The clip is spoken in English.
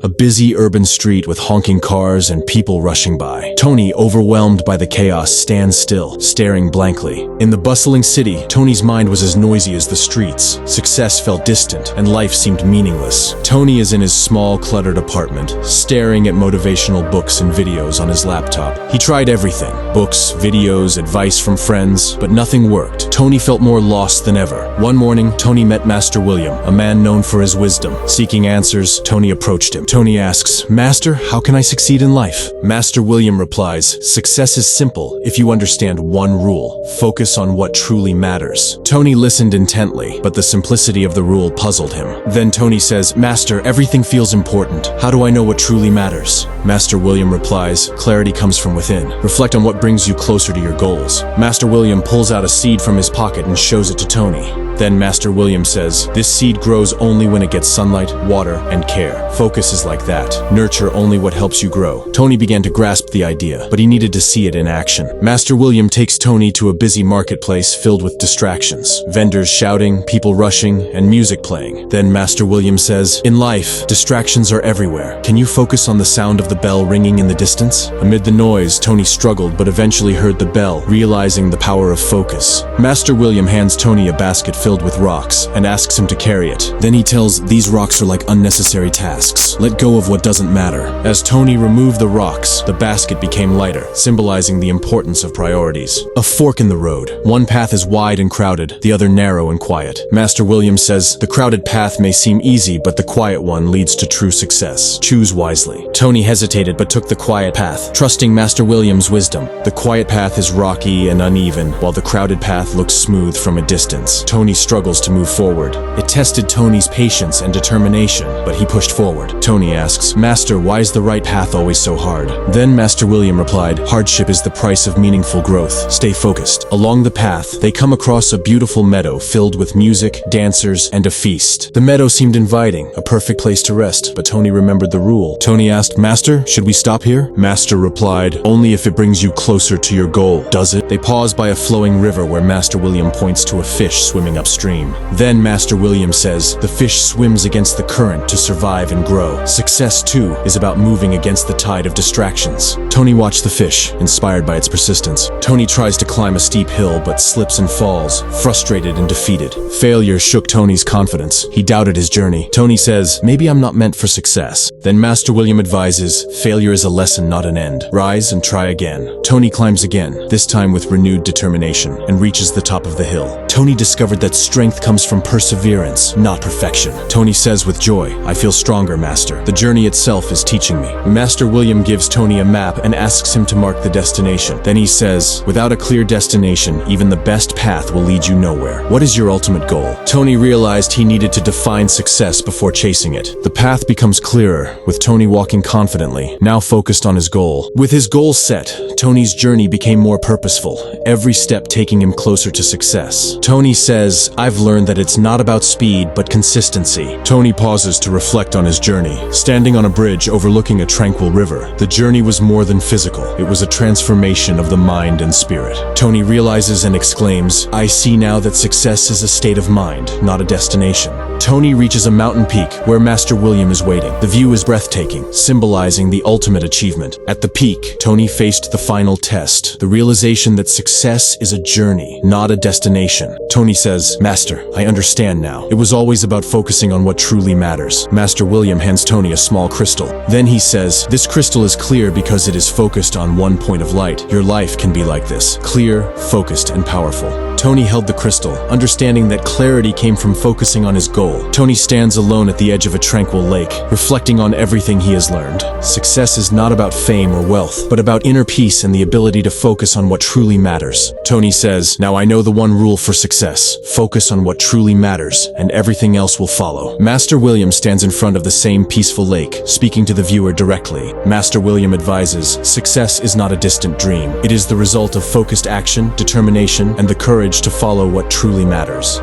A busy urban street with honking cars and people rushing by. Tony, overwhelmed by the chaos, stands still, staring blankly. In the bustling city, Tony's mind was as noisy as the streets. Success felt distant, and life seemed meaningless. Tony is in his small, cluttered apartment, staring at motivational books and videos on his laptop. He tried everything: books, videos, advice from friends, but nothing worked. Tony felt more lost than ever. One morning, Tony met Master William, a man known for his wisdom. Seeking answers, Tony approached him. Tony asks, "Master, how can I succeed in life?" Master William replies, "Success is simple if you understand one rule: focus on what truly matters." Tony listened intently, but the simplicity of the rule puzzled him. Then Tony says, "Master, everything feels important. How do I know what truly matters?" Master William replies, "Clarity comes from within. Reflect on what brings you closer to your goals." Master William pulls out a seed from his pocket and shows it to Tony. Then Master William says, "This seed grows only when it gets sunlight, water, and care. Focus is like that. Nurture only what helps you grow." Tony began to grasp the idea, but he needed to see it in action. Master William takes Tony to a busy marketplace filled with distractions. Vendors shouting, people rushing, and music playing. Then Master William says, "In life, distractions are everywhere. Can you focus on the sound of the bell ringing in the distance?" Amid the noise, Tony struggled but eventually heard the bell, realizing the power of focus. Master William hands Tony a basket filled with rocks and asks him to carry it. Then he tells, "These rocks are like unnecessary tasks. Let go of what doesn't matter." As Tony removed the rocks, the basket became lighter, symbolizing the importance of priorities. A fork in the road. One path is wide and crowded, the other narrow and quiet. Master William says, "The crowded path may seem easy, but the quiet one leads to true success. Choose wisely." Tony hesitated but took the quiet path, trusting Master William's wisdom. The quiet path is rocky and uneven, while the crowded path looks smooth from a distance. Tony struggles to move forward. It tested Tony's patience and determination, but he pushed forward. Tony asks, "Master, why is the right path always so hard?" Then Master William replied, "Hardship is the price of meaningful growth. Stay focused." Along the path, they come across a beautiful meadow filled with music, dancers, and a feast. The meadow seemed inviting, a perfect place to rest, but Tony remembered the rule. Tony asked, "Master, should we stop here?" Master replied, "Only if it brings you closer to your goal." "Does it?" They pause by a flowing river where Master William points to a fish swimming upstream. Then Master William says, "The fish swims against the current to survive and grow." Success, too, is about moving against the tide of distractions. Tony watched the fish, inspired by its persistence. Tony tries to climb a steep hill but slips and falls, frustrated and defeated. Failure shook Tony's confidence. He doubted his journey. Tony says, "Maybe I'm not meant for success." Then Master William advises, "Failure is a lesson, not an end. Rise and try again." Tony climbs again, this time with renewed determination, and reaches the top of the hill. Tony discovered that strength comes from perseverance, not perfection. Tony says with joy, "I feel stronger, Master. The journey itself is teaching me." Master William gives Tony a map and asks him to mark the destination. Then he says, "Without a clear destination, even the best path will lead you nowhere. What is your ultimate goal?" Tony realized he needed to define success before chasing it. The path becomes clearer, with Tony walking confidently, now focused on his goal. With his goal set, Tony's journey became more purposeful, every step taking him closer to success. Tony says, "I've learned that it's not about speed, but consistency." Tony pauses to reflect on his journey. Standing on a bridge overlooking a tranquil river, the journey was more than physical. It was a transformation of the mind and spirit. Tony realizes and exclaims, "I see now that success is a state of mind, not a destination." Tony reaches a mountain peak where Master William is waiting. The view is breathtaking, symbolizing the ultimate achievement. At the peak, Tony faced the final test, the realization that success is a journey, not a destination. Tony says, "Master, I understand now. It was always about focusing on what truly matters." Master William hands Tony a small crystal. Then he says, "This crystal is clear because it is focused on one point of light. Your life can be like this, clear, focused, and powerful." Tony held the crystal, understanding that clarity came from focusing on his goal. Tony stands alone at the edge of a tranquil lake, reflecting on everything he has learned. Success is not about fame or wealth, but about inner peace and the ability to focus on what truly matters. Tony says, "Now I know the one rule for success. Focus on what truly matters, and everything else will follow." Master William stands in front of the same peaceful lake, speaking to the viewer directly. Master William advises, "Success is not a distant dream. It is the result of focused action, determination, and the courage to follow what truly matters."